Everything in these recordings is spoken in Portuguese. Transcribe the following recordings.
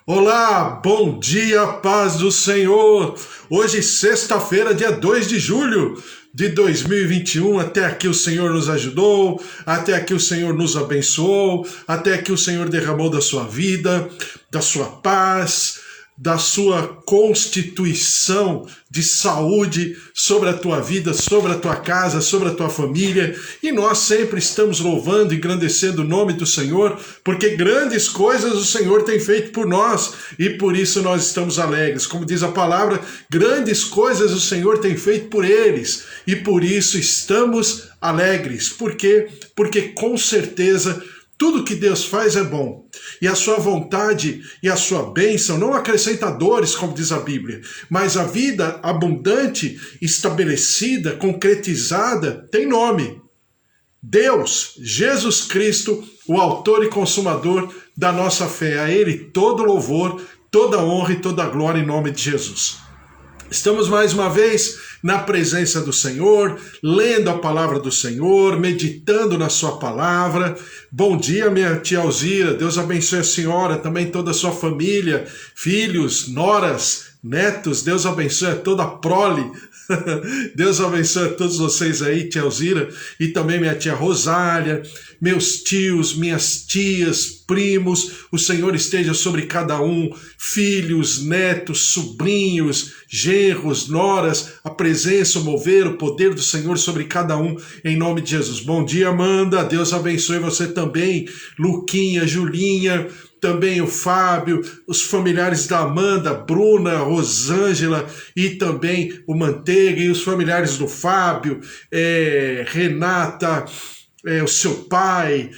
Olá, bom dia, paz do Senhor. Hoje, sexta-feira, dia 2 de julho de 2021. Até aqui o Senhor nos ajudou, até aqui o Senhor nos abençoou, até aqui o Senhor derramou da sua vida, da sua paz, da sua constituição de saúde sobre a tua vida, sobre a tua casa, sobre a tua família. E nós sempre estamos louvando e engrandecendo o nome do Senhor, porque grandes coisas o Senhor tem feito por nós e por isso nós estamos alegres. Como diz a palavra, grandes coisas o Senhor tem feito por eles e por isso estamos alegres. Por quê? Porque com certeza tudo que Deus faz é bom, e a sua vontade e a sua bênção não acrescenta dores, como diz a Bíblia, mas a vida abundante, estabelecida, concretizada, tem nome. Deus, Jesus Cristo, o autor e consumador da nossa fé. A Ele todo louvor, toda honra e toda glória em nome de Jesus. Estamos mais uma vez na presença do Senhor, lendo a palavra do Senhor, meditando na sua palavra. Bom dia, minha tia Alzira, Deus abençoe a senhora, também toda a sua família, filhos, noras, netos, Deus abençoe a toda a prole. Deus abençoe a todos vocês aí, tia Alzira, e também minha tia Rosália, meus tios, minhas tias, primos, o Senhor esteja sobre cada um, filhos, netos, sobrinhos, genros, noras, a presença, o mover, o poder do Senhor sobre cada um, em nome de Jesus. Bom dia, Amanda, Deus abençoe você também, Luquinha, Julinha, também o Fábio, os familiares da Amanda, Bruna, Rosângela e também o Manteiga e os familiares do Fábio, Renata, o seu pai,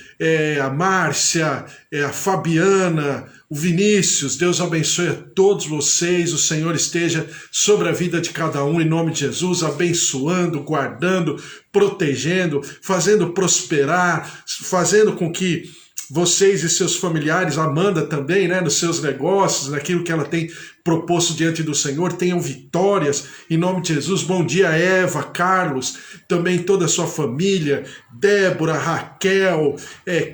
a Márcia, a Fabiana, o Vinícius. Deus abençoe a todos vocês, o Senhor esteja sobre a vida de cada um, em nome de Jesus, abençoando, guardando, protegendo, fazendo prosperar, fazendo com que vocês e seus familiares, Amanda também, né, nos seus negócios, naquilo que ela tem proposto diante do Senhor, tenham vitórias, em nome de Jesus. Bom dia, Eva, Carlos, também toda a sua família, Débora, Raquel,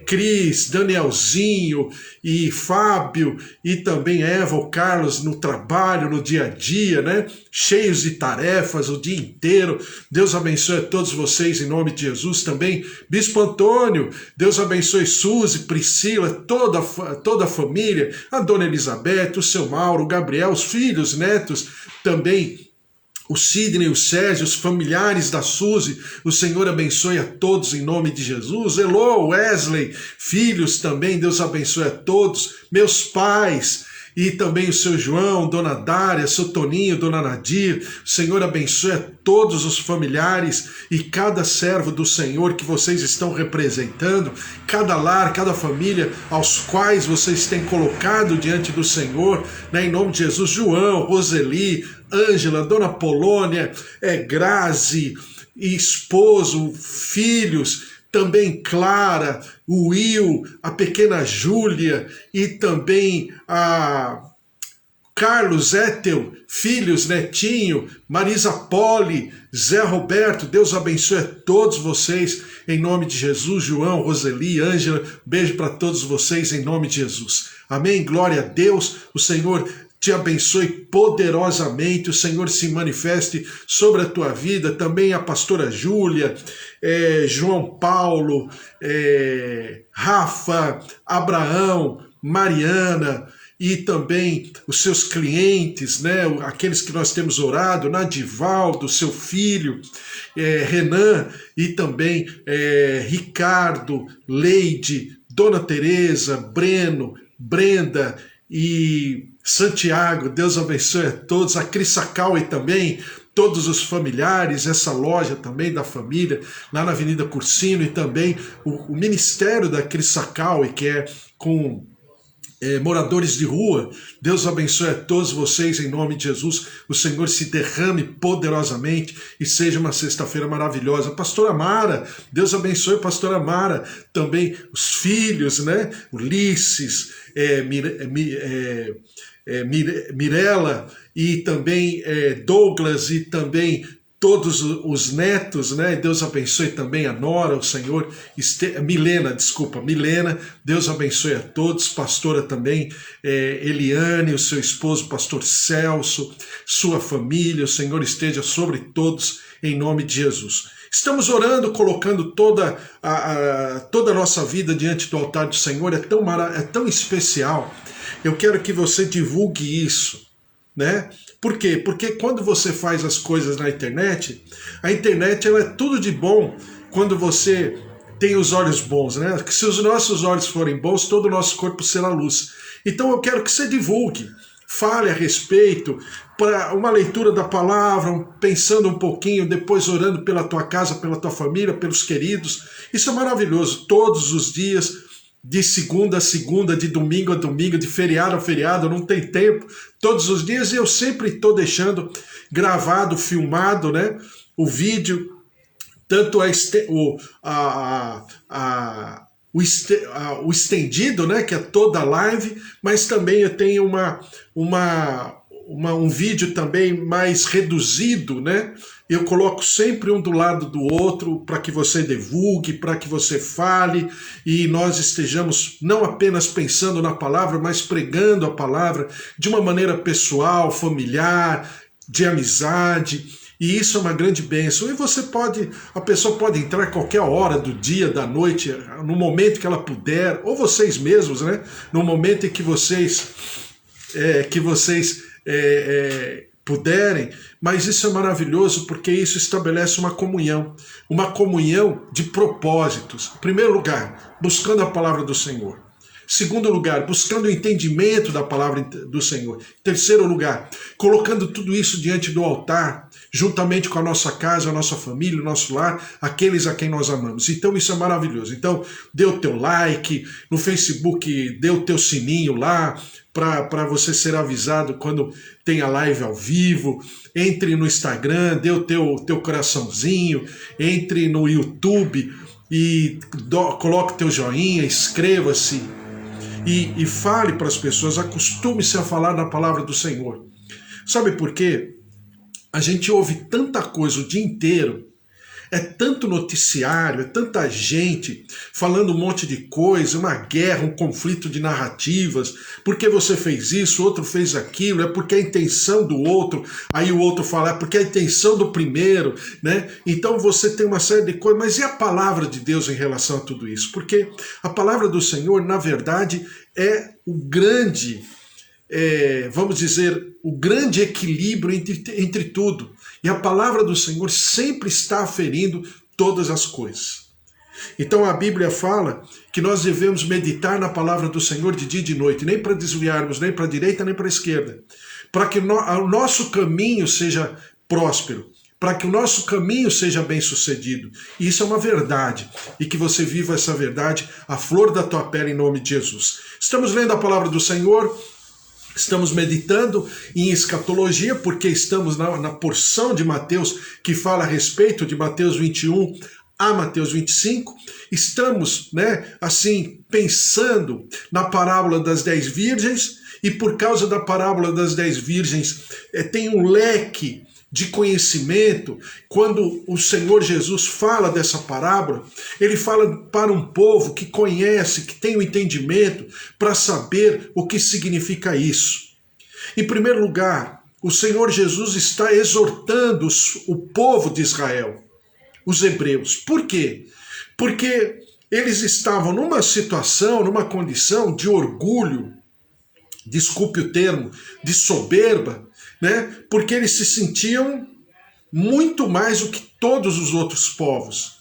Cris, Danielzinho e Fábio, e também Eva, o Carlos, no trabalho, no dia a dia, né, cheios de tarefas o dia inteiro. Deus abençoe a todos vocês, em nome de Jesus. Também Bispo Antônio, Deus abençoe Suzy, Priscila, toda a família, a Dona Elizabeth, o seu Mauro, o Gabriel, os filhos, netos, também o Sidney, o Sérgio, os familiares da Suzy, o Senhor abençoe a todos em nome de Jesus. Elô, Wesley, filhos também, Deus abençoe a todos, meus pais, e também o seu João, Dona Dária, seu Toninho, Dona Nadir. O Senhor abençoe a todos os familiares e cada servo do Senhor que vocês estão representando, cada lar, cada família aos quais vocês têm colocado diante do Senhor, né, em nome de Jesus. João, Roseli, Ângela, Dona Polônia, Grazi, esposo, filhos, também Clara, o Will, a pequena Júlia e também a Carlos, Ethel, filhos, netinho, Marisa Poli, Zé Roberto. Deus abençoe a todos vocês em nome de Jesus. João, Roseli, Ângela, beijo para todos vocês em nome de Jesus. Amém, glória a Deus. O Senhor te abençoe poderosamente, o Senhor se manifeste sobre a tua vida, também a pastora Júlia, João Paulo, Rafa, Abraão, Mariana e também os seus clientes, né, aqueles que nós temos orado, Nadivaldo, seu filho, Renan e também Ricardo, Leide, Dona Teresa, Breno, Brenda e Santiago. Deus abençoe a todos, a Cris Sacaui também, todos os familiares, essa loja também da família, lá na Avenida Cursino, e também o ministério da Cris Sacaui, que é com moradores de rua. Deus abençoe a todos vocês em nome de Jesus. O Senhor se derrame poderosamente e seja uma sexta-feira maravilhosa. Pastora Mara, Deus abençoe a pastora Mara, também os filhos, né? Ulisses, Mirela e também Douglas e também todos os netos, né? Deus abençoe também a Nora, o Senhor, Milena, Deus abençoe a todos, pastora também, Eliane, o seu esposo, pastor Celso, sua família, o Senhor esteja sobre todos, em nome de Jesus. Estamos orando, colocando toda a nossa vida diante do altar do Senhor, é tão especial. Eu quero que você divulgue isso, né? Por quê? Porque quando você faz as coisas na internet, a internet ela é tudo de bom quando você tem os olhos bons, né? Que se os nossos olhos forem bons, todo o nosso corpo será luz. Então eu quero que você divulgue, fale a respeito, para uma leitura da palavra, pensando um pouquinho, depois orando pela tua casa, pela tua família, pelos queridos. Isso é maravilhoso, todos os dias, de segunda a segunda, de domingo a domingo, de feriado a feriado, não tem tempo, todos os dias, e eu sempre estou deixando gravado, filmado, né, o vídeo, tanto o estendido, né, que é toda a live, mas também eu tenho um vídeo também mais reduzido, né? Eu coloco sempre um do lado do outro para que você divulgue, para que você fale e nós estejamos não apenas pensando na palavra, mas pregando a palavra de uma maneira pessoal, familiar, de amizade. E isso é uma grande bênção. E a pessoa pode entrar a qualquer hora do dia, da noite, no momento que ela puder, ou vocês mesmos, né? No momento em que vocês puderem, mas isso é maravilhoso porque isso estabelece uma comunhão de propósitos. Em primeiro lugar, buscando a palavra do Senhor. Segundo lugar, buscando o entendimento da palavra do Senhor. Terceiro lugar, colocando tudo isso diante do altar, juntamente com a nossa casa, a nossa família, o nosso lar, aqueles a quem nós amamos. Então isso é maravilhoso. Então dê o teu like, no Facebook dê o teu sininho lá, para você ser avisado quando tem a live ao vivo, entre no Instagram, dê o teu coraçãozinho, entre no YouTube e coloque o teu joinha, inscreva-se e fale para as pessoas, acostume-se a falar da palavra do Senhor. Sabe por quê? A gente ouve tanta coisa o dia inteiro, é tanto noticiário, é tanta gente falando um monte de coisa, uma guerra, um conflito de narrativas, porque você fez isso, o outro fez aquilo, é porque a intenção do outro, aí o outro fala, é porque a intenção do primeiro, né? Então você tem uma série de coisas, mas e a palavra de Deus em relação a tudo isso? Porque a palavra do Senhor, na verdade, é o grande, vamos dizer, o grande equilíbrio entre tudo. E a palavra do Senhor sempre está aferindo todas as coisas. Então a Bíblia fala que nós devemos meditar na palavra do Senhor de dia e de noite, nem para desviarmos, nem para a direita, nem para a esquerda, para que o nosso caminho seja próspero, para que o nosso caminho seja bem sucedido. E isso é uma verdade, e que você viva essa verdade à flor da tua pele em nome de Jesus. Estamos lendo a palavra do Senhor, estamos meditando em escatologia, porque estamos na porção de Mateus que fala a respeito de Mateus 21 a Mateus 25. Estamos, assim, pensando na parábola das 10 virgens, e por causa da parábola das 10 virgens, tem um leque de conhecimento. Quando o Senhor Jesus fala dessa parábola, ele fala para um povo que conhece, que tem o entendimento para saber o que significa isso. Em primeiro lugar, o Senhor Jesus está exortando o povo de Israel, os hebreus. Por quê? Porque eles estavam numa situação, numa condição de orgulho, desculpe o termo, de soberba, porque eles se sentiam muito mais do que todos os outros povos.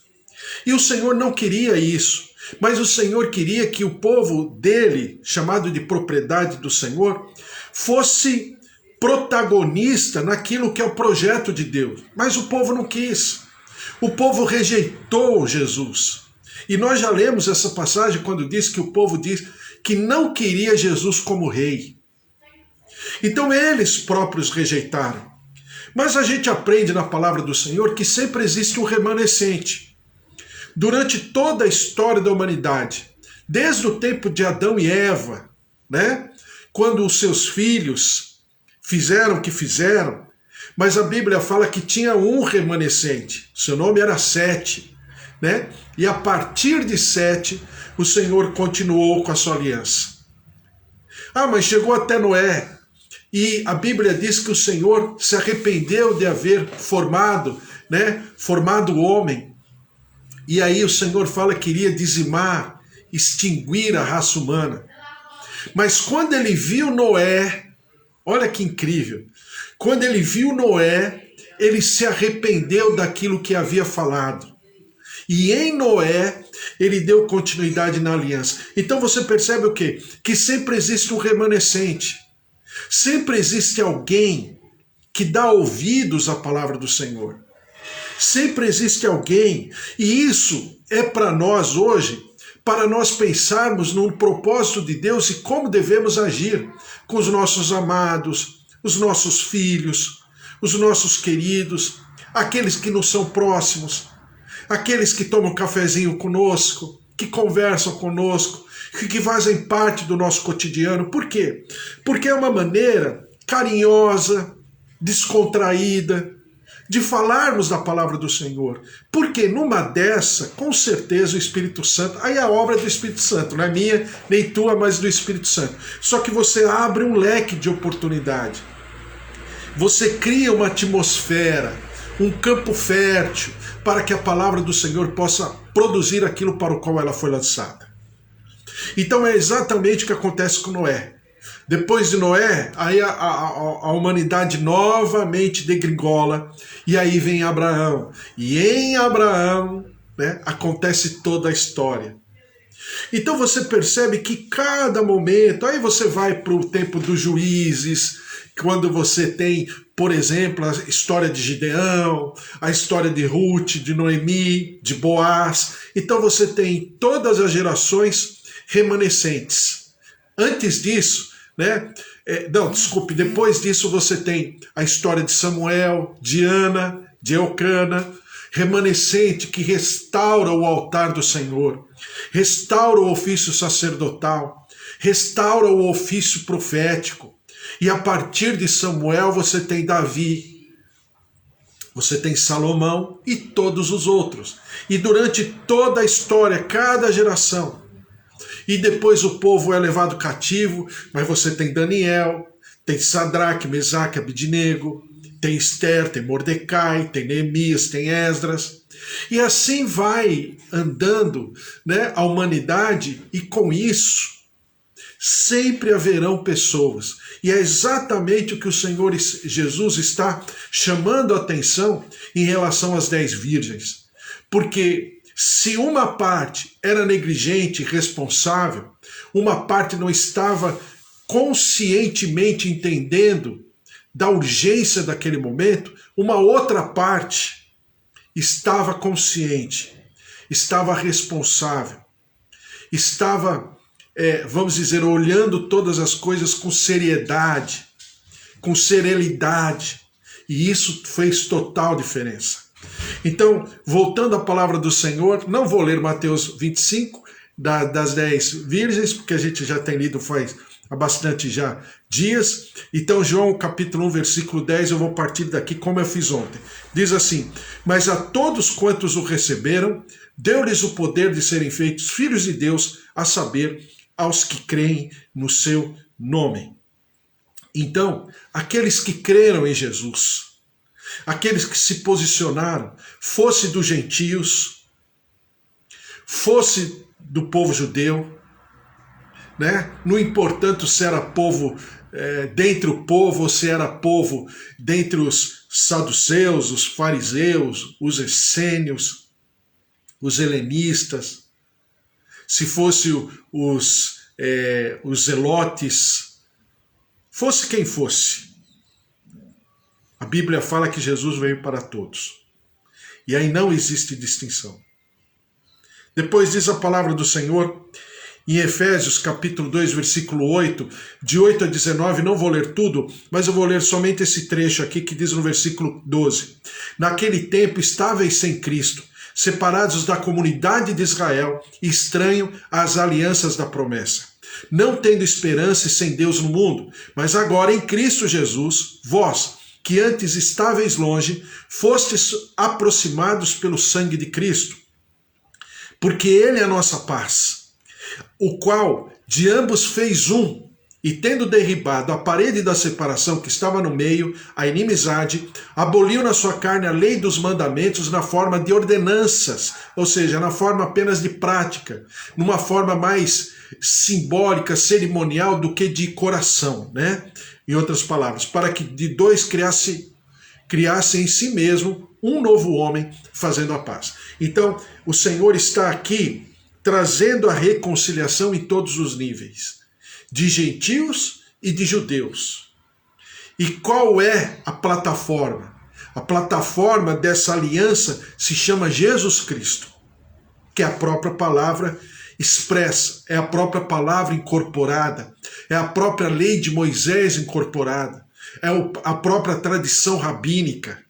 E o Senhor não queria isso, mas o Senhor queria que o povo dele, chamado de propriedade do Senhor, fosse protagonista naquilo que é o projeto de Deus. Mas o povo não quis. O povo rejeitou Jesus. E nós já lemos essa passagem quando diz que o povo diz que não queria Jesus como rei. Então eles próprios rejeitaram. Mas a gente aprende na palavra do Senhor que sempre existe um remanescente. Durante toda a história da humanidade, desde o tempo de Adão e Eva, quando os seus filhos fizeram o que fizeram, mas a Bíblia fala que tinha um remanescente, seu nome era Sete, né? E a partir de Sete, o Senhor continuou com a sua aliança. Ah, mas chegou até Noé, e a Bíblia diz que o Senhor se arrependeu de haver formado o homem, e aí o Senhor fala que iria dizimar, extinguir a raça humana. Mas quando ele viu Noé, olha que incrível, quando ele viu Noé, ele se arrependeu daquilo que havia falado. E em Noé, ele deu continuidade na aliança. Então você percebe o quê? Que sempre existe um remanescente. Sempre existe alguém que dá ouvidos à palavra do Senhor. Sempre existe alguém. E isso é para nós hoje, para nós pensarmos no propósito de Deus e como devemos agir com os nossos amados, os nossos filhos, os nossos queridos, aqueles que nos são próximos, aqueles que tomam cafezinho conosco, que conversam conosco, que fazem parte do nosso cotidiano. Por quê? Porque é uma maneira carinhosa, descontraída, de falarmos da palavra do Senhor. Porque numa dessa, com certeza o Espírito Santo, aí a obra é do Espírito Santo, não é minha, nem tua, mas do Espírito Santo. Só que você abre um leque de oportunidade. Você cria uma atmosfera, um campo fértil, para que a palavra do Senhor possa produzir aquilo para o qual ela foi lançada. Então é exatamente o que acontece com Noé. Depois de Noé, aí a humanidade novamente degringola, e aí vem Abraão. E em Abraão, né, acontece toda a história. Então você percebe que cada momento, aí você vai para o tempo dos juízes, quando você tem, por exemplo, a história de Gideão, a história de Ruth, de Noemi, de Boaz. Então você tem todas as gerações remanescentes. Antes disso, depois disso você tem a história de Samuel, de Ana, de Elcana, remanescente que restaura o altar do Senhor, restaura o ofício sacerdotal, restaura o ofício profético. E a partir de Samuel você tem Davi, você tem Salomão e todos os outros. E durante toda a história, cada geração. E depois o povo é levado cativo, mas você tem Daniel, tem Sadraque, Mesaque, Abidnego, tem Esther, tem Mordecai, tem Neemias, tem Esdras. E assim vai andando, né, a humanidade, e com isso sempre haverão pessoas. E é exatamente o que o Senhor Jesus está chamando a atenção em relação às 10 virgens. Porque se uma parte era negligente, irresponsável, uma parte não estava conscientemente entendendo da urgência daquele momento, uma outra parte estava consciente, estava responsável, estava, vamos dizer, olhando todas as coisas com seriedade, com serenidade, e isso fez total diferença. Então, voltando à palavra do Senhor, não vou ler Mateus 25, das 10 virgens, porque a gente já tem lido há bastante já dias. Então, João capítulo 1, versículo 10, eu vou partir daqui como eu fiz ontem. Diz assim: mas a todos quantos o receberam, deu-lhes o poder de serem feitos filhos de Deus, a saber, aos que creem no seu nome. Então, aqueles que creram em Jesus, aqueles que se posicionaram, fosse dos gentios, fosse do povo judeu, né? Não importando se era povo dentre o povo ou se era povo dentre os saduceus, os fariseus, os essênios, os helenistas, se fosse os zelotes, fosse quem fosse. A Bíblia fala que Jesus veio para todos. E aí não existe distinção. Depois diz a palavra do Senhor, em Efésios capítulo 2, versículo 8, de 8 a 19, não vou ler tudo, mas eu vou ler somente esse trecho aqui que diz no versículo 12. Naquele tempo estáveis sem Cristo, separados da comunidade de Israel, estranho às alianças da promessa, não tendo esperança e sem Deus no mundo, mas agora em Cristo Jesus, vós, que antes estáveis longe, fostes aproximados pelo sangue de Cristo, porque ele é a nossa paz, o qual de ambos fez um, e tendo derribado a parede da separação que estava no meio, a inimizade, aboliu na sua carne a lei dos mandamentos na forma de ordenanças, ou seja, na forma apenas de prática, numa forma mais simbólica, cerimonial do que de coração, né? Em outras palavras, para que de dois criasse em si mesmo um novo homem fazendo a paz. Então, o Senhor está aqui trazendo a reconciliação em todos os níveis, de gentios e de judeus. E qual é a plataforma? A plataforma dessa aliança se chama Jesus Cristo, que é a própria palavra expressa, é a própria palavra incorporada, é a própria lei de Moisés incorporada, é a própria tradição rabínica,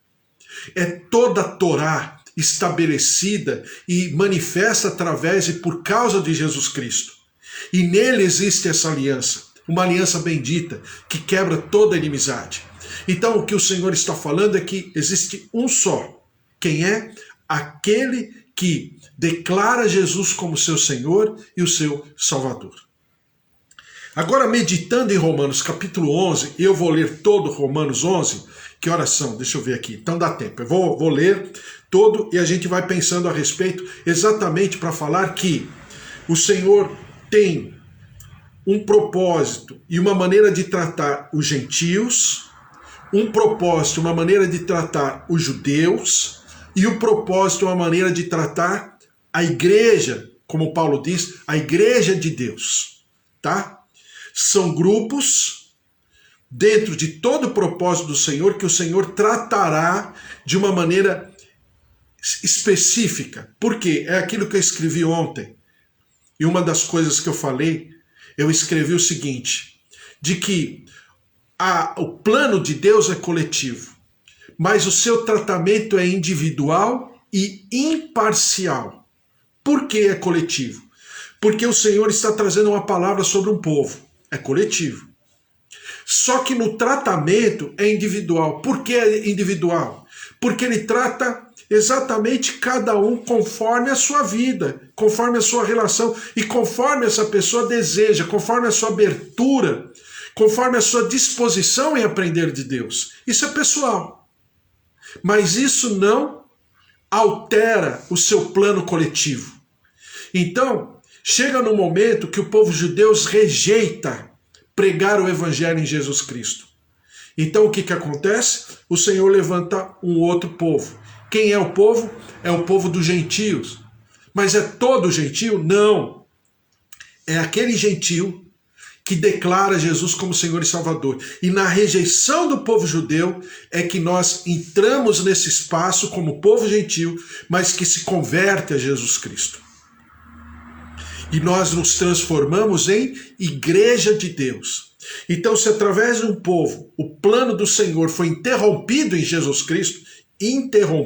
é toda a Torá estabelecida e manifesta através e por causa de Jesus Cristo. E nele existe essa aliança, uma aliança bendita que quebra toda a inimizade. Então o que o Senhor está falando é que existe um só. Quem é? Aquele que declara Jesus como seu Senhor e o seu Salvador. Agora, meditando em Romanos capítulo 11, eu vou ler todo Romanos 11. Que horas são? Deixa eu ver aqui. Então dá tempo. Eu vou ler todo e a gente vai pensando a respeito exatamente para falar que o Senhor tem um propósito e uma maneira de tratar os gentios, um propósito, uma maneira de tratar os judeus e o propósito, uma maneira de tratar a igreja, como Paulo diz, a igreja de Deus, tá? São grupos dentro de todo o propósito do Senhor que o Senhor tratará de uma maneira específica. Por quê? É aquilo que eu escrevi ontem. E uma das coisas que eu falei, eu escrevi o seguinte, de que o plano de Deus é coletivo, mas o seu tratamento é individual e imparcial. Por que é coletivo? Porque o Senhor está trazendo uma palavra sobre um povo. É coletivo. Só que no tratamento é individual. Por que é individual? Porque ele trata exatamente cada um conforme a sua vida, conforme a sua relação e conforme essa pessoa deseja, conforme a sua abertura, conforme a sua disposição em aprender de Deus. Isso é pessoal. Mas isso não altera o seu plano coletivo. Então, chega no momento que o povo judeu rejeita pregar o evangelho em Jesus Cristo. Então o que acontece? O Senhor levanta um outro povo. Quem é o povo? É o povo dos gentios. Mas é todo gentio? Não. É aquele gentio que declara Jesus como Senhor e Salvador. E na rejeição do povo judeu é que nós entramos nesse espaço como povo gentio, mas que se converte a Jesus Cristo. E nós nos transformamos em igreja de Deus. Então, se através de um povo o plano do Senhor foi interrompido em Jesus Cristo, o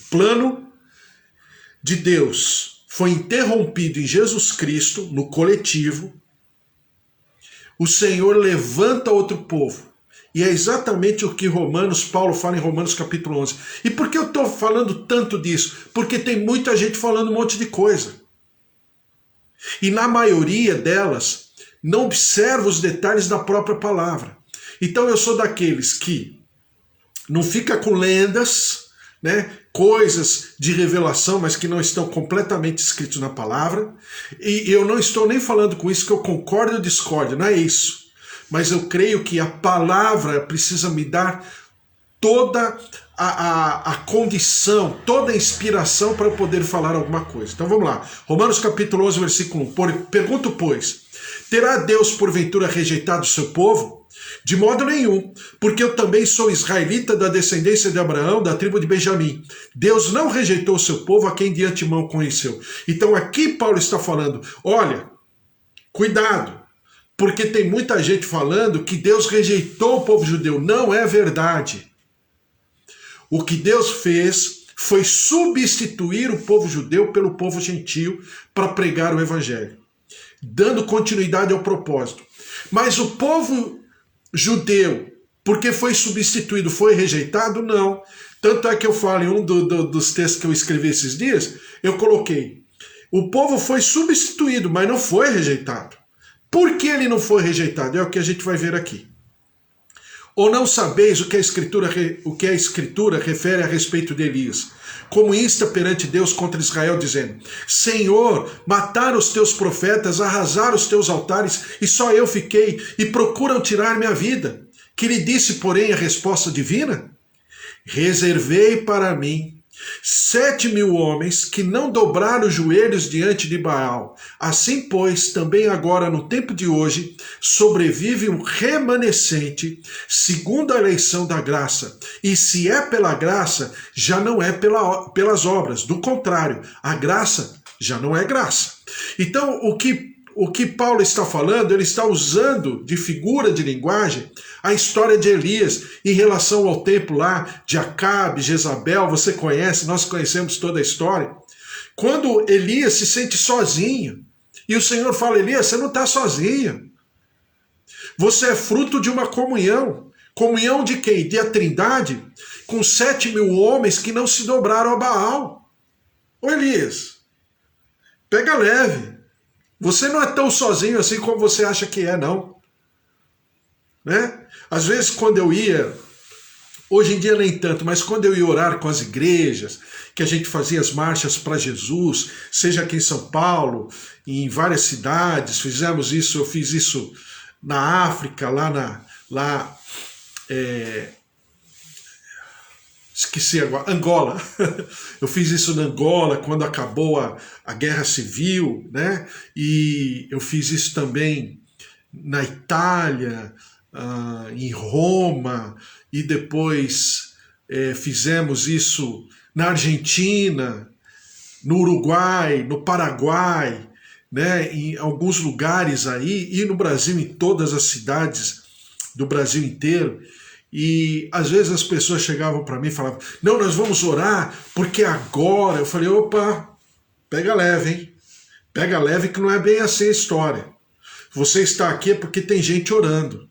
plano de Deus foi interrompido em Jesus Cristo, no coletivo, o Senhor levanta outro povo. E é exatamente o que Paulo fala em Romanos capítulo 11. E por que eu estou falando tanto disso? Porque tem muita gente falando um monte de coisa. E na maioria delas, não observa os detalhes da própria palavra. Então eu sou daqueles que não fica com lendas, né, coisas de revelação, mas que não estão completamente escritos na palavra. E eu não estou nem falando com isso que eu concordo ou discordo, não é isso. Mas eu creio que a palavra precisa me dar toda a condição, toda a inspiração para eu poder falar alguma coisa. Então vamos lá. Romanos capítulo 11, versículo 1. Pergunto, pois, terá Deus porventura rejeitado o seu povo? De modo nenhum, porque eu também sou israelita da descendência de Abraão, da tribo de Benjamim. Deus não rejeitou o seu povo a quem de antemão conheceu. Então aqui Paulo está falando, olha, cuidado. Porque tem muita gente falando que Deus rejeitou o povo judeu. Não é verdade. O que Deus fez foi substituir o povo judeu pelo povo gentio para pregar o evangelho, dando continuidade ao propósito. Mas o povo judeu Porque foi substituído, foi rejeitado? Não. Tanto é que eu falo em um dos textos que eu escrevi esses dias, eu coloquei, o povo foi substituído, mas não foi rejeitado. Por que ele não foi rejeitado? É o que a gente vai ver aqui. Ou não sabeis o que a Escritura refere a respeito de Elias, como insta perante Deus contra Israel, dizendo, Senhor, mataram os teus profetas, arrasaram os teus altares, e só eu fiquei, e procuram tirar minha vida. Que lhe disse, porém, a resposta divina? Reservei para mim 7.000 homens que não dobraram os joelhos diante de Baal. Assim, pois, também agora no tempo de hoje, sobrevive um remanescente, segundo a eleição da graça. E se é pela graça, já não é pelas obras. Do contrário, a graça já não é graça. Então, o que Paulo está falando, ele está usando de figura de linguagem a história de Elias em relação ao tempo lá de Acabe, Jezabel, você conhece, nós conhecemos toda a história. Quando Elias se sente sozinho, e o Senhor fala, Elias, você não está sozinho. Você é fruto de uma comunhão. Comunhão de quem? De a Trindade, com 7.000 homens que não se dobraram a Baal. Ô Elias, pega leve. Você não é tão sozinho assim como você acha que é, não. Né? Às vezes quando eu ia, hoje em dia nem tanto, mas quando eu ia orar com as igrejas, que a gente fazia as marchas para Jesus, seja aqui em São Paulo, em várias cidades, fizemos isso, eu fiz isso na África, esqueci agora, Angola. Eu fiz isso na Angola quando acabou a guerra civil, né? E eu fiz isso também na Itália, em Roma, e depois fizemos isso na Argentina, no Uruguai, no Paraguai, né? Em alguns lugares aí, e no Brasil, em todas as cidades do Brasil inteiro. E às vezes as pessoas chegavam para mim e falavam, não, nós vamos orar, porque agora... Eu falei, opa, pega leve, hein? Pega leve que não é bem assim a história. Você está aqui é porque tem gente orando.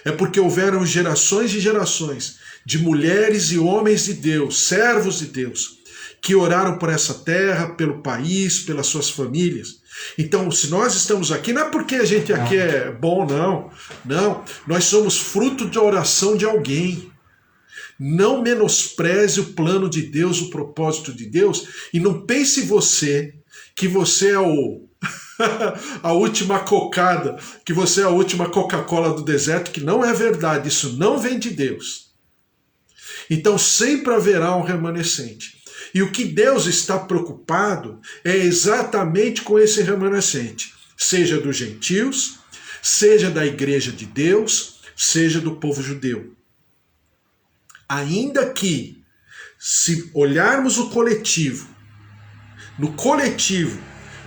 É porque houveram gerações e gerações de mulheres e homens de Deus, servos de Deus, que oraram por essa terra, pelo país, pelas suas famílias. Então, se nós estamos aqui, não é porque a gente aqui é bom, não. Não, nós somos fruto de oração de alguém. Não menospreze o plano de Deus, o propósito de Deus, e não pense você que você é a última cocada, que você é a última Coca-Cola do deserto, que não é verdade, isso não vem de Deus. Então sempre haverá um remanescente. E o que Deus está preocupado é exatamente com esse remanescente, seja dos gentios, seja da igreja de Deus, seja do povo judeu. Ainda que, se olharmos o coletivo, no coletivo,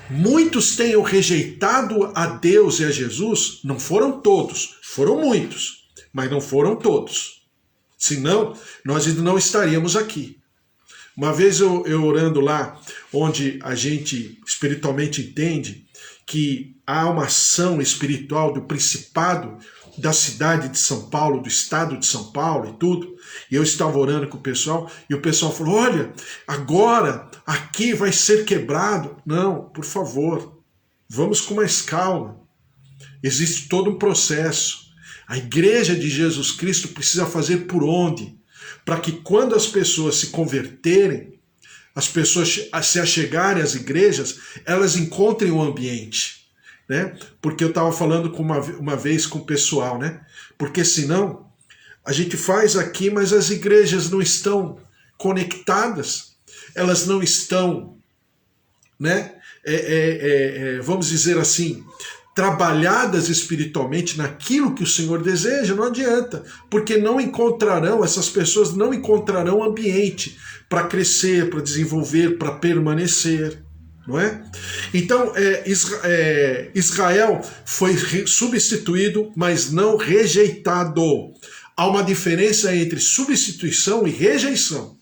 muitos tenham rejeitado a Deus e a Jesus, não foram todos, foram muitos, mas não foram todos. Senão, nós não estaríamos aqui. Uma vez eu orando lá, onde a gente espiritualmente entende que há uma ação espiritual do principado da cidade de São Paulo, do estado de São Paulo e tudo, e eu estava orando com o pessoal, e o pessoal falou, olha, agora aqui vai ser quebrado. Não, por favor, vamos com mais calma. Existe todo um processo. A igreja de Jesus Cristo precisa fazer por onde? Para que quando as pessoas se converterem, as pessoas se achegarem às igrejas, elas encontrem um ambiente. Né? Porque eu estava falando uma vez com o pessoal, né? Porque senão a gente faz aqui, mas as igrejas não estão conectadas, elas não estão, né? Vamos dizer assim, trabalhadas espiritualmente naquilo que o Senhor deseja. Não adianta, porque não encontrarão, essas pessoas não encontrarão ambiente para crescer, para desenvolver, para permanecer. Não é? Então, Israel foi substituído, mas não rejeitado. Há uma diferença entre substituição e rejeição.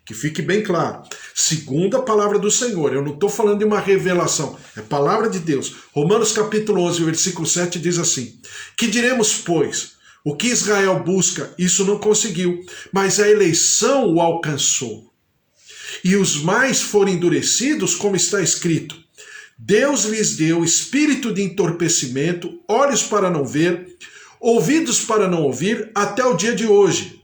Que fique bem claro. Segundo a palavra do Senhor, eu não estou falando de uma revelação, é palavra de Deus. Romanos capítulo 11, versículo 7 diz assim, que diremos, pois? O que Israel busca, isso não conseguiu, mas a eleição o alcançou. E os mais foram endurecidos, como está escrito: Deus lhes deu espírito de entorpecimento, olhos para não ver, ouvidos para não ouvir, até o dia de hoje.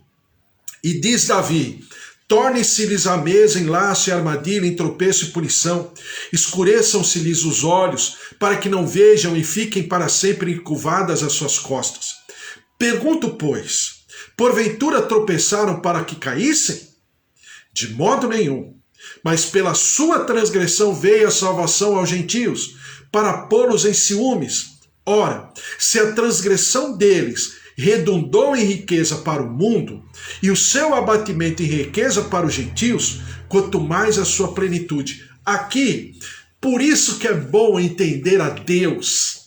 E diz Davi: torne-se-lhes a mesa em laço e armadilha, em tropeço e punição. Escureçam-se-lhes os olhos, para que não vejam e fiquem para sempre encurvadas as suas costas. Pergunto, pois, porventura tropeçaram para que caíssem? De modo nenhum. Mas pela sua transgressão veio a salvação aos gentios, para pô-los em ciúmes. Ora, se a transgressão deles redundou em riqueza para o mundo, e o seu abatimento em riqueza para os gentios, quanto mais a sua plenitude. Aqui, por isso que é bom entender a Deus.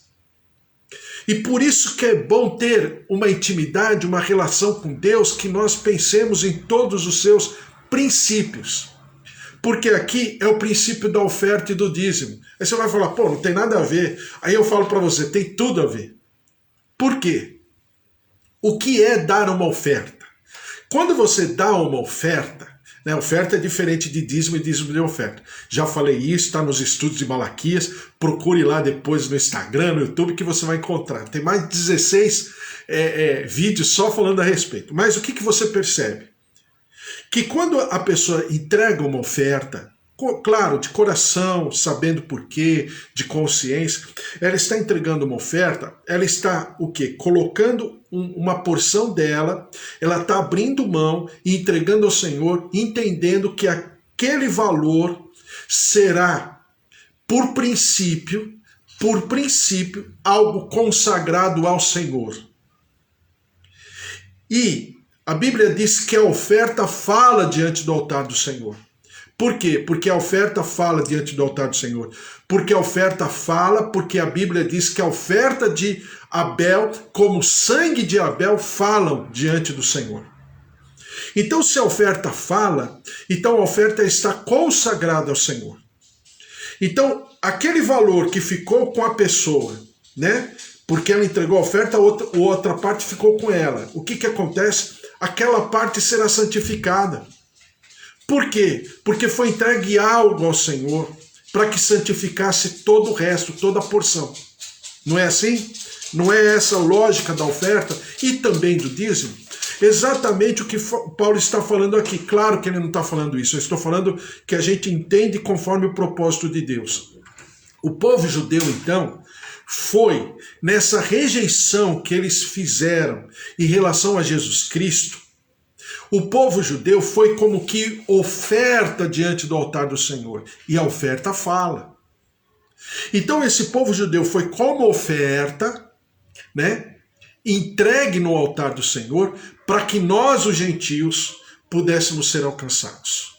E por isso que é bom ter uma intimidade, uma relação com Deus, que nós pensemos em todos os seus princípios. Porque aqui é o princípio da oferta e do dízimo. Aí você vai falar, pô, não tem nada a ver. Aí eu falo para você, tem tudo a ver. Por quê? O que é dar uma oferta? Quando você dá uma oferta, né, oferta é diferente de dízimo e dízimo de oferta. Já falei isso, está nos estudos de Malaquias, procure lá depois no Instagram, no YouTube, que você vai encontrar. Tem mais de 16 vídeos só falando a respeito. Mas o que você percebe? Que quando a pessoa entrega uma oferta, claro, de coração, sabendo por quê, de consciência, ela está entregando uma oferta, ela está o quê? Colocando uma porção dela, ela está abrindo mão e entregando ao Senhor, entendendo que aquele valor será, por princípio, algo consagrado ao Senhor. E a Bíblia diz que a oferta fala diante do altar do Senhor. Por quê? Porque a oferta fala diante do altar do Senhor. Porque a oferta fala, porque a Bíblia diz que a oferta de Abel, como o sangue de Abel, falam diante do Senhor. Então, se a oferta fala, então a oferta está consagrada ao Senhor. Então, aquele valor que ficou com a pessoa, né? Porque ela entregou a oferta, a outra parte ficou com ela. O que acontece? Aquela parte será santificada. Por quê? Porque foi entregue algo ao Senhor para que santificasse todo o resto, toda a porção. Não é assim? Não é essa a lógica da oferta e também do dízimo? Exatamente o que Paulo está falando aqui. Claro que ele não está falando isso, eu estou falando que a gente entende conforme o propósito de Deus. O povo judeu, então, foi nessa rejeição que eles fizeram em relação a Jesus Cristo. O povo judeu foi como que oferta diante do altar do Senhor. E a oferta fala. Então esse povo judeu foi como oferta, né, entregue no altar do Senhor, para que nós, os gentios, pudéssemos ser alcançados.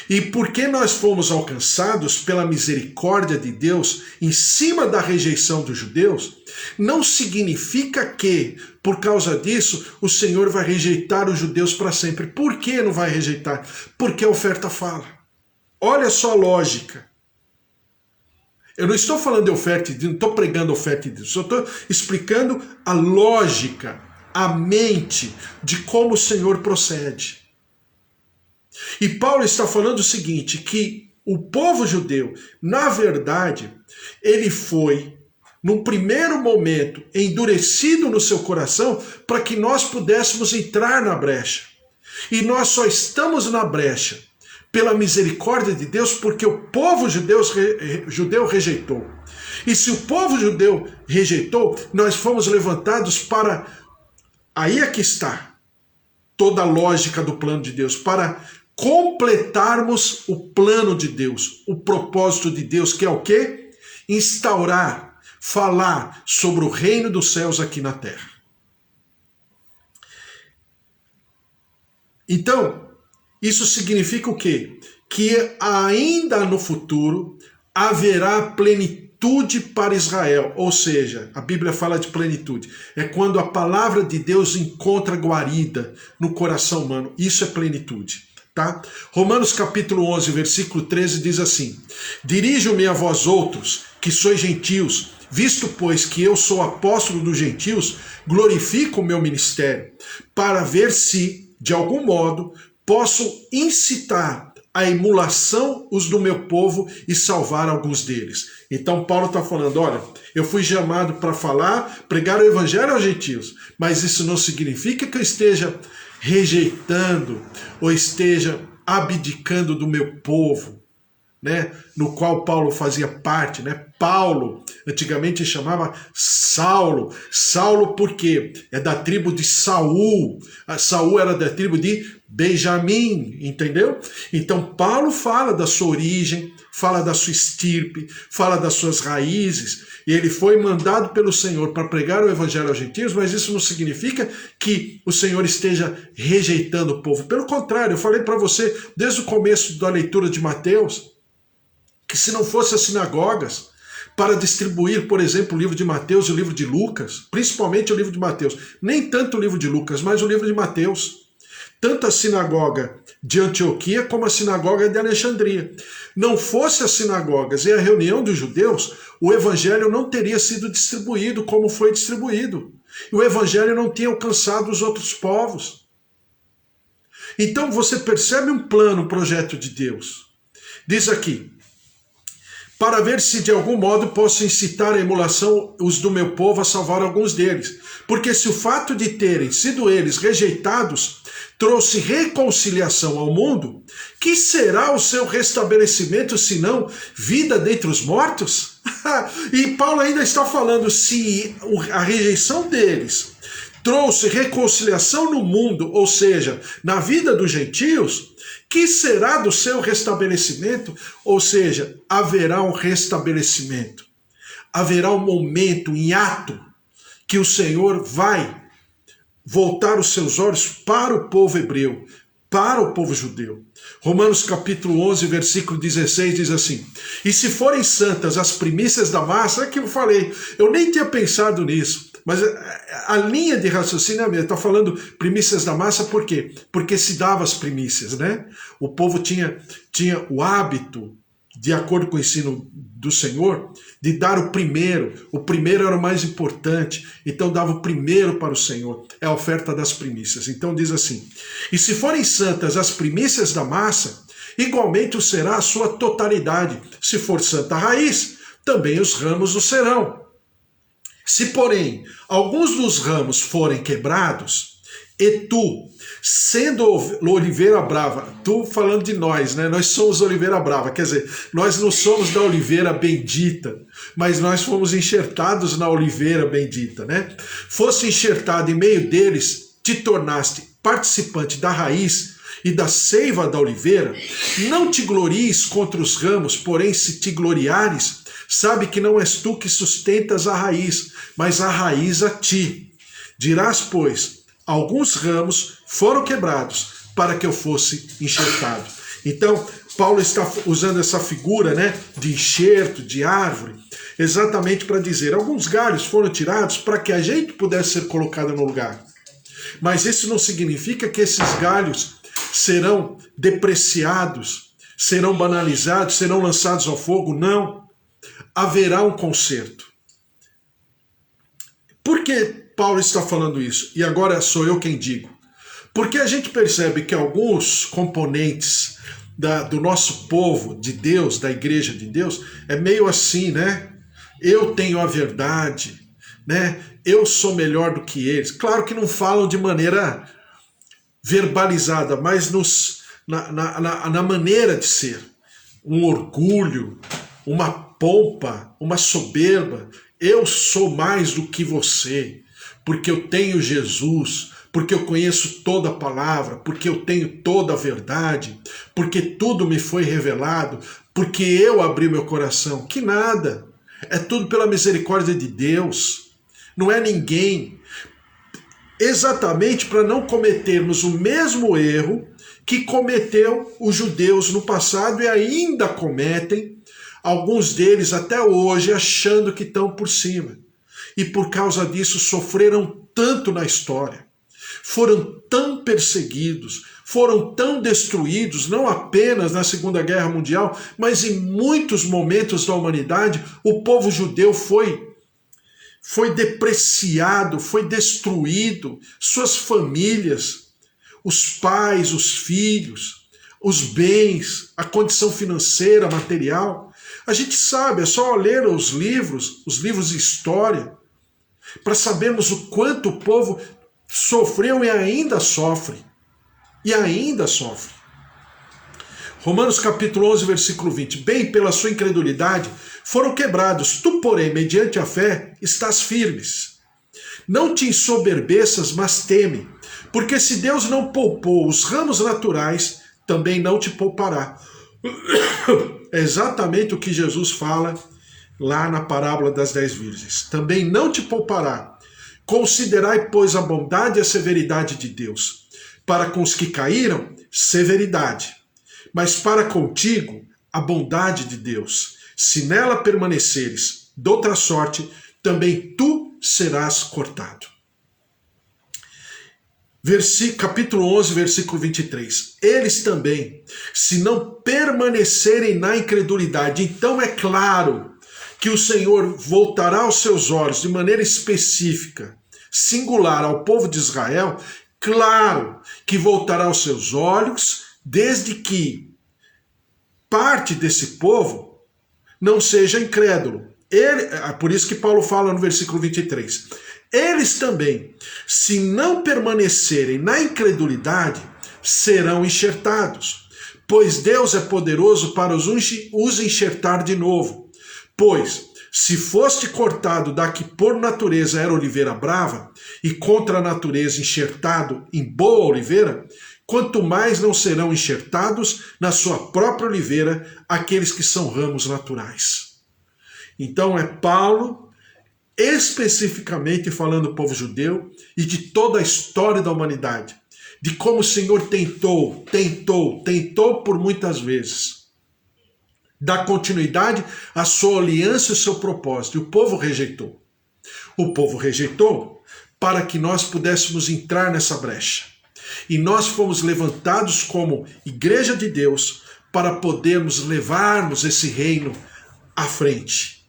E porque nós fomos alcançados pela misericórdia de Deus em cima da rejeição dos judeus, não significa que, por causa disso, o Senhor vai rejeitar os judeus para sempre. Por que não vai rejeitar? Porque a oferta fala. Olha só a lógica. Eu não estou falando de oferta de Deus, não estou pregando oferta de Deus, só estou explicando a lógica, a mente de como o Senhor procede. E Paulo está falando o seguinte, que o povo judeu, na verdade, ele foi, num primeiro momento, endurecido no seu coração para que nós pudéssemos entrar na brecha. E nós só estamos na brecha pela misericórdia de Deus porque o povo judeu rejeitou. E se o povo judeu rejeitou, nós fomos levantados para... Aí é que está toda a lógica do plano de Deus, para completarmos o plano de Deus, o propósito de Deus, que é o quê? Instaurar, falar sobre o reino dos céus aqui na terra. Então, isso significa o quê? Que ainda no futuro haverá plenitude para Israel, ou seja, a Bíblia fala de plenitude, é quando a palavra de Deus encontra guarida no coração humano, isso é plenitude. Tá? Romanos capítulo 11, versículo 13 diz assim: dirijo-me a vós outros, que sois gentios, Visto, pois, que eu sou apóstolo dos gentios, glorifico o meu ministério, para ver se, de algum modo, posso incitar a emulação os do meu povo e salvar alguns deles. Então Paulo está falando, olha, eu fui chamado para falar, pregar o evangelho aos gentios, mas isso não significa que eu esteja rejeitando ou esteja abdicando do meu povo, né, no qual Paulo fazia parte, né? Paulo antigamente chamava Saulo. Saulo por quê? É da tribo de Saul. Saul era da tribo de Benjamim, entendeu? Então Paulo fala da sua origem, fala da sua estirpe, fala das suas raízes, e ele foi mandado pelo Senhor para pregar o evangelho aos gentios, mas isso não significa que o Senhor esteja rejeitando o povo. Pelo contrário, eu falei para você desde o começo da leitura de Mateus, que se não fosse as sinagogas para distribuir, por exemplo, o livro de Mateus e o livro de Lucas, principalmente o livro de Mateus, nem tanto o livro de Lucas, mas o livro de Mateus, tanto a sinagoga de Antioquia como a sinagoga de Alexandria. Não fosse as sinagogas e a reunião dos judeus, o evangelho não teria sido distribuído como foi distribuído. E o evangelho não tinha alcançado os outros povos. Então você percebe um plano, um projeto de Deus. Diz aqui, para ver se de algum modo posso incitar a emulação os do meu povo a salvar alguns deles. Porque se o fato de terem sido eles rejeitados trouxe reconciliação ao mundo, que será o seu restabelecimento, senão vida dentre os mortos? E Paulo ainda está falando, se a rejeição deles trouxe reconciliação no mundo, ou seja, na vida dos gentios, que será do seu restabelecimento? Ou seja, haverá um restabelecimento. Haverá um momento, um hiato, que o Senhor vai voltar os seus olhos para o povo hebreu, para o povo judeu. Romanos capítulo 11, versículo 16 diz assim, e se forem santas as primícias da massa, é que eu falei, eu nem tinha pensado nisso, mas a linha de raciocínio é a mesma. Está falando primícias da massa por quê? Porque se dava as primícias, né? O povo tinha o hábito, de acordo com o ensino do Senhor, de dar o primeiro. O primeiro era o mais importante, então dava o primeiro para o Senhor. É a oferta das primícias. Então diz assim, e se forem santas as primícias da massa, igualmente o será a sua totalidade. Se for santa a raiz, também os ramos o serão. Se, porém, alguns dos ramos forem quebrados, e tu, sendo oliveira brava, tu falando de nós, né? Nós somos oliveira brava, quer dizer, nós não somos da oliveira bendita, mas nós fomos enxertados na oliveira bendita, né? Fosse enxertado em meio deles, te tornaste participante da raiz e da seiva da oliveira, não te glories contra os ramos, porém se te gloriares, sabe que não és tu que sustentas a raiz, mas a raiz a ti. Dirás, pois, alguns ramos foram quebrados para que eu fosse enxertado. Então, Paulo está usando essa figura, né, de enxerto, de árvore, exatamente para dizer, alguns galhos foram tirados para que a gente pudesse ser colocado no lugar. Mas isso não significa que esses galhos serão depreciados, serão banalizados, serão lançados ao fogo, não. Haverá um conserto. Por que Paulo está falando isso? E agora sou eu quem digo. Porque a gente percebe que alguns componentes do nosso povo, de Deus, da igreja de Deus, é meio assim, né? Eu tenho a verdade, né? Eu sou melhor do que eles. Claro que não falam de maneira verbalizada, mas na maneira de ser. Um orgulho, uma pompa, uma soberba. Eu sou mais do que você, porque eu tenho Jesus, porque eu conheço toda a palavra, porque eu tenho toda a verdade, porque tudo me foi revelado, porque eu abri meu coração. Que nada! É tudo pela misericórdia de Deus. Não é ninguém. Exatamente para não cometermos o mesmo erro que cometeu os judeus no passado e ainda cometem, alguns deles até hoje, achando que estão por cima. E por causa disso sofreram tanto na história. Foram tão perseguidos, foram tão destruídos, não apenas na Segunda Guerra Mundial, mas em muitos momentos da humanidade, o povo judeu foi foi depreciado, foi destruído, suas famílias, os pais, os filhos, os bens, a condição financeira, material. A gente sabe, é só ler os livros de história, para sabermos o quanto o povo sofreu e ainda sofre. E ainda sofre. Romanos capítulo 11, versículo 20. Bem, pela sua incredulidade foram quebrados. Tu, porém, mediante a fé, estás firmes. Não te ensoberbeças, mas teme. Porque se Deus não poupou os ramos naturais, também não te poupará. É exatamente o que Jesus fala lá na parábola das 10 virgens. Também não te poupará. Considerai, pois, a bondade e a severidade de Deus. Para com os que caíram, severidade. Mas para contigo, a bondade de Deus. Se nela permaneceres, doutra sorte, também tu serás cortado. Capítulo 11, versículo 23. Eles também, se não permanecerem na incredulidade, então é claro que o Senhor voltará os seus olhos de maneira específica, singular ao povo de Israel, claro que voltará os seus olhos, desde que parte desse povo não seja incrédulo. Por isso que Paulo fala no versículo 23. Eles também, se não permanecerem na incredulidade, serão enxertados, pois Deus é poderoso para os enxertar de novo. Pois, se foste cortado da que por natureza era oliveira brava, e contra a natureza enxertado em boa oliveira, quanto mais não serão enxertados na sua própria oliveira aqueles que são ramos naturais. Então é Paulo especificamente falando do povo judeu e de toda a história da humanidade, de como o Senhor tentou por muitas vezes dar continuidade à sua aliança e ao seu propósito, e o povo rejeitou. O povo rejeitou para que nós pudéssemos entrar nessa brecha. E nós fomos levantados como igreja de Deus para podermos levarmos esse reino à frente.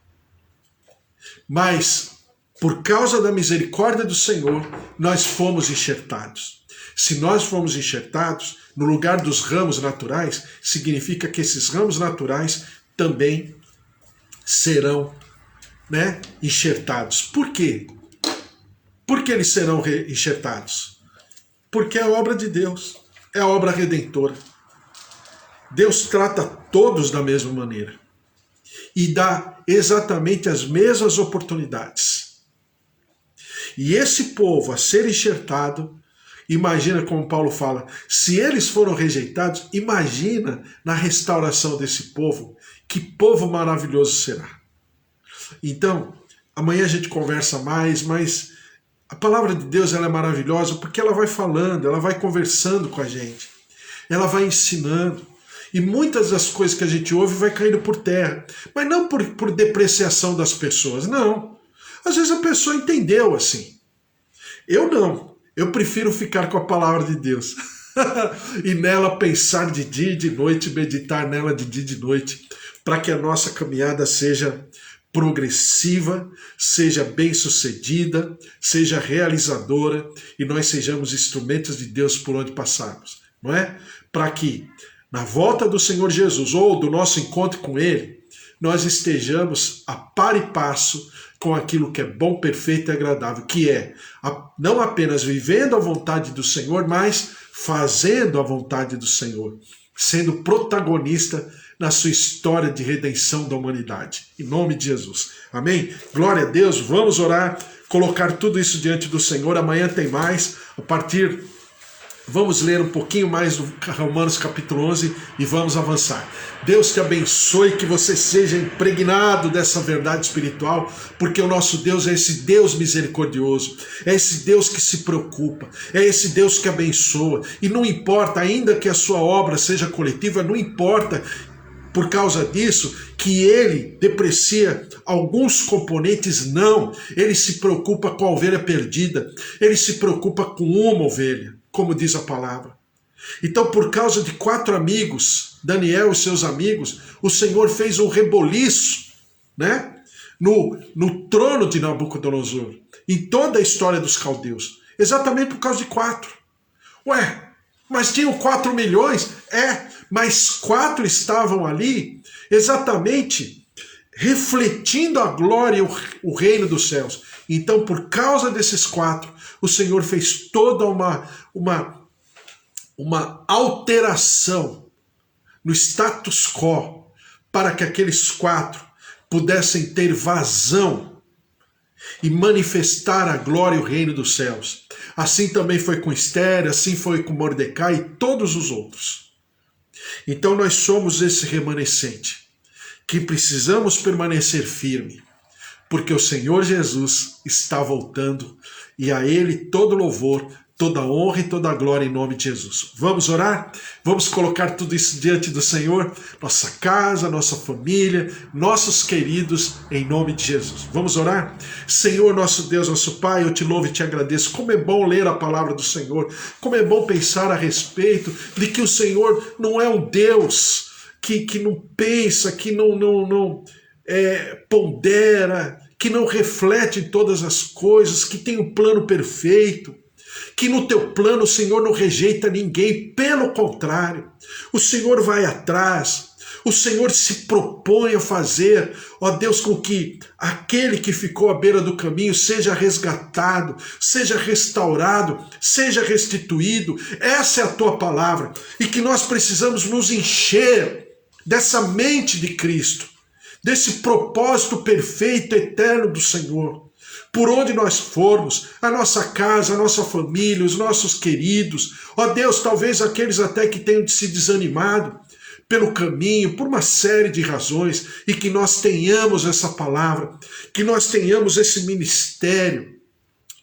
Mas, por causa da misericórdia do Senhor, nós fomos enxertados. Se nós fomos enxertados, no lugar dos ramos naturais, significa que esses ramos naturais também serão, enxertados. Por quê? Por que eles serão enxertados? Porque é a obra de Deus, é a obra redentora. Deus trata todos da mesma maneira e dá exatamente as mesmas oportunidades. E esse povo a ser enxertado, imagina como Paulo fala, se eles foram rejeitados, imagina na restauração desse povo, que povo maravilhoso será. Então, amanhã a gente conversa mais, mas a palavra de Deus ela é maravilhosa porque ela vai falando, ela vai conversando com a gente, ela vai ensinando. E muitas das coisas que a gente ouve vai caindo por terra. Mas não por depreciação das pessoas, não. Às vezes a pessoa entendeu assim. Eu não. Eu prefiro ficar com a palavra de Deus. E nela pensar de dia e de noite, meditar nela de dia e de noite, para que a nossa caminhada seja progressiva, seja bem-sucedida, seja realizadora e nós sejamos instrumentos de Deus por onde passarmos, não é? Para que na volta do Senhor Jesus ou do nosso encontro com Ele, nós estejamos a par e passo com aquilo que é bom, perfeito e agradável, que é não apenas vivendo a vontade do Senhor, mas fazendo a vontade do Senhor, sendo protagonista na sua história de redenção da humanidade. Em nome de Jesus. Amém? Glória a Deus. Vamos orar, colocar tudo isso diante do Senhor. Amanhã tem mais. Vamos ler um pouquinho mais do Romanos capítulo 11 e vamos avançar. Deus te abençoe, que você seja impregnado dessa verdade espiritual, porque o nosso Deus é esse Deus misericordioso, é esse Deus que se preocupa, é esse Deus que abençoa. E não importa, ainda que a sua obra seja coletiva, não importa por causa disso que ele deprecia alguns componentes, não. Ele se preocupa com a ovelha perdida, ele se preocupa com uma ovelha, como diz a palavra. Então, por causa de 4 amigos, Daniel e seus amigos, o Senhor fez um reboliço, no trono de Nabucodonosor, em toda a história dos caldeus, exatamente por causa de 4. Ué, mas tinham 4 milhões? Mas 4 estavam ali exatamente refletindo a glória e o reino dos céus. Então, por causa desses 4, o Senhor fez toda uma alteração no status quo para que aqueles 4 pudessem ter vazão e manifestar a glória e o reino dos céus. Assim também foi com Esther, assim foi com Mordecai e todos os outros. Então nós somos esse remanescente, que precisamos permanecer firme, porque o Senhor Jesus está voltando e a Ele todo louvor, toda honra e toda glória em nome de Jesus. Vamos orar? Vamos colocar tudo isso diante do Senhor, nossa casa, nossa família, nossos queridos, em nome de Jesus. Vamos orar? Senhor, nosso Deus, nosso Pai, eu te louvo e te agradeço. Como é bom ler a palavra do Senhor, como é bom pensar a respeito de que o Senhor não é um Deus que não pensa, que não pondera, que não reflete em todas as coisas, que tem um plano perfeito, que no teu plano o Senhor não rejeita ninguém, pelo contrário, o Senhor vai atrás, o Senhor se propõe a fazer, ó Deus, com que aquele que ficou à beira do caminho seja resgatado, seja restaurado, seja restituído. Essa é a tua palavra, e que nós precisamos nos encher dessa mente de Cristo, desse propósito perfeito, eterno do Senhor. Por onde nós formos, a nossa casa, a nossa família, os nossos queridos, ó Deus, talvez aqueles até que tenham se desanimado pelo caminho, por uma série de razões, e que nós tenhamos essa palavra, que nós tenhamos esse ministério,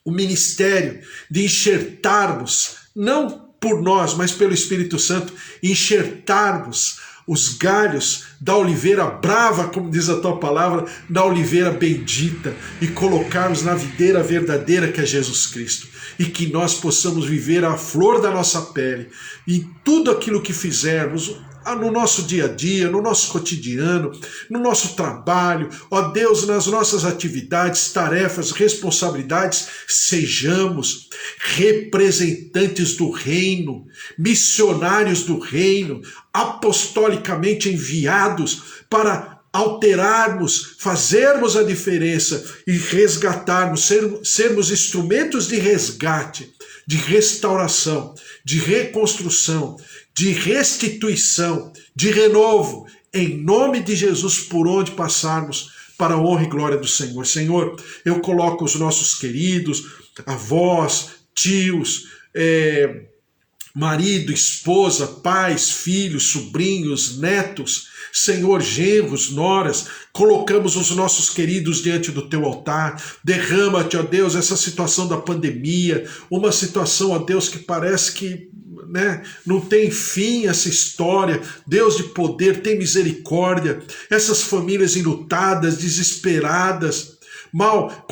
o ministério de enxertarmos, não por nós, mas pelo Espírito Santo, enxertarmos os galhos da oliveira brava, como diz a tua palavra, da oliveira bendita, e colocarmos na videira verdadeira que é Jesus Cristo, e que nós possamos viver a flor da nossa pele, e tudo aquilo que fizermos, no nosso dia a dia, no nosso cotidiano, no nosso trabalho, ó Deus, nas nossas atividades, tarefas, responsabilidades, sejamos representantes do reino, missionários do reino, apostolicamente enviados para alterarmos, fazermos a diferença e resgatarmos, sermos instrumentos de resgate, de restauração, de reconstrução, de restituição, de renovo, em nome de Jesus, por onde passarmos, para a honra e glória do Senhor. Senhor, eu coloco os nossos queridos, avós, tios, marido, esposa, pais, filhos, sobrinhos, netos, Senhor, genros, noras, colocamos os nossos queridos diante do teu altar. Derrama-te, ó Deus, essa situação da pandemia, uma situação, ó Deus, que parece que não tem fim essa história. Deus de poder, tem misericórdia. Essas famílias enlutadas, desesperadas, mal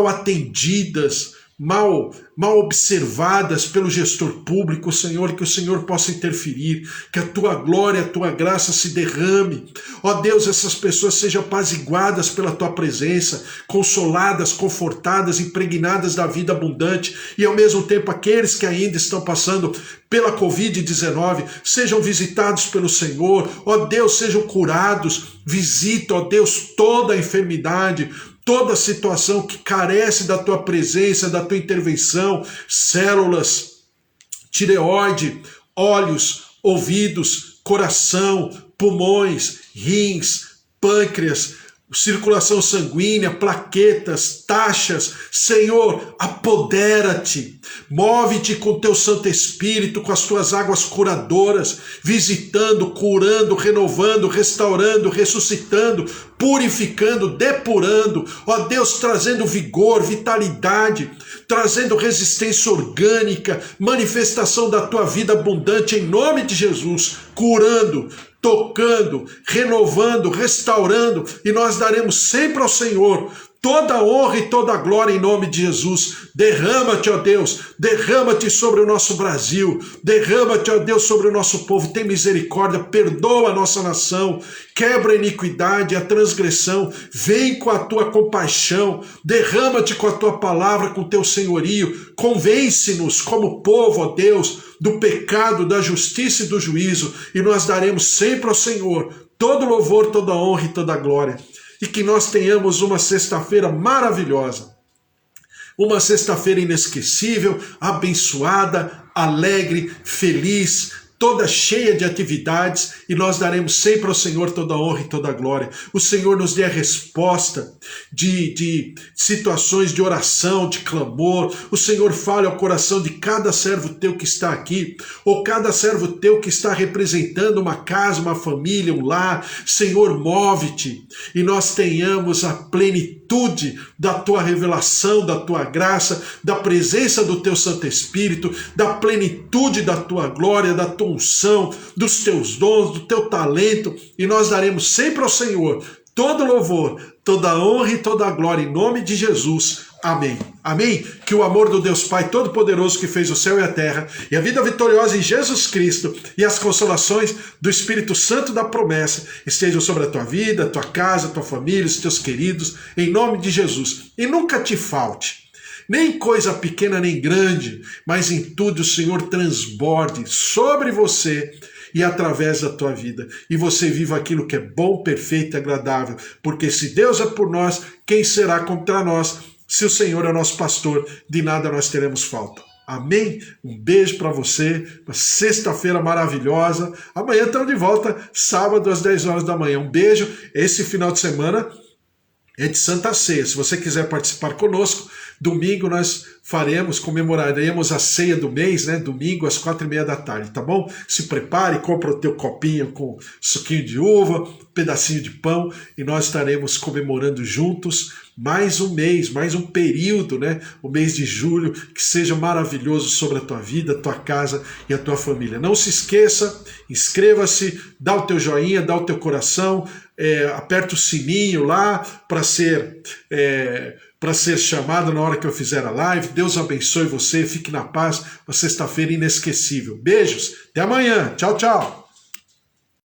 atendidas, mal observadas pelo gestor público, Senhor, que o Senhor possa interferir, que a tua glória, a tua graça se derrame. Ó Deus, essas pessoas sejam apaziguadas pela tua presença, consoladas, confortadas, impregnadas da vida abundante, e ao mesmo tempo aqueles que ainda estão passando pela Covid-19 sejam visitados pelo Senhor. Ó Deus, sejam curados. Visita, ó Deus, toda a enfermidade, toda situação que carece da tua presença, da tua intervenção, células, tireoide, olhos, ouvidos, coração, pulmões, rins, pâncreas, circulação sanguínea, plaquetas, taxas. Senhor, apodera-te, move-te com teu Santo Espírito, com as tuas águas curadoras, visitando, curando, renovando, restaurando, ressuscitando, purificando, depurando, ó Deus, trazendo vigor, vitalidade, trazendo resistência orgânica, manifestação da tua vida abundante em nome de Jesus, curando, tocando, renovando, restaurando, e nós daremos sempre ao Senhor toda a honra e toda a glória em nome de Jesus. Derrama-te, ó Deus, derrama-te sobre o nosso Brasil, derrama-te, ó Deus, sobre o nosso povo. Tem misericórdia, perdoa a nossa nação, quebra a iniquidade, a transgressão, vem com a tua compaixão, derrama-te com a tua palavra, com o teu senhorio, convence-nos como povo, ó Deus, do pecado, da justiça e do juízo, e nós daremos sempre ao Senhor todo louvor, toda honra e toda glória. E que nós tenhamos uma sexta-feira maravilhosa, uma sexta-feira inesquecível, abençoada, alegre, feliz, toda cheia de atividades, e nós daremos sempre ao Senhor toda a honra e toda a glória. O Senhor nos dê a resposta de situações de oração, de clamor. O Senhor fale ao coração de cada servo teu que está aqui, ou cada servo teu que está representando uma casa, uma família, um lar. Senhor, move-te, e nós tenhamos a plenitude da tua revelação, da tua graça, da presença do teu Santo Espírito, da plenitude da tua glória, da tua unção, dos teus dons, do teu talento, e nós daremos sempre ao Senhor todo louvor, toda honra e toda glória em nome de Jesus. Amém. Amém. Que o amor do Deus Pai Todo-Poderoso, que fez o céu e a terra, e a vida vitoriosa em Jesus Cristo, e as consolações do Espírito Santo da promessa estejam sobre a tua vida, a tua casa, a tua família, os teus queridos, em nome de Jesus. E nunca te falte nem coisa pequena nem grande, mas em tudo o Senhor transborde sobre você e através da tua vida. E você viva aquilo que é bom, perfeito e agradável. Porque se Deus é por nós, quem será contra nós? Se o Senhor é nosso pastor, de nada nós teremos falta. Amém? Um beijo para você, uma sexta-feira maravilhosa. Amanhã estamos de volta, sábado às 10 horas da manhã. Um beijo. Esse final de semana é de Santa Ceia. Se você quiser participar conosco, domingo nós comemoraremos a ceia do mês, né? Domingo às 4:30 da tarde, tá bom? Se prepare, compra o teu copinho com suquinho de uva, pedacinho de pão, e nós estaremos comemorando juntos mais um mês, mais um período, né? O mês de julho, que seja maravilhoso sobre a tua vida, a tua casa e a tua família. Não se esqueça, inscreva-se, dá o teu joinha, dá o teu coração, aperta o sininho lá para ser chamado na hora que eu fizer a live. Deus abençoe você, fique na paz, uma sexta-feira inesquecível. Beijos, até amanhã, tchau, tchau.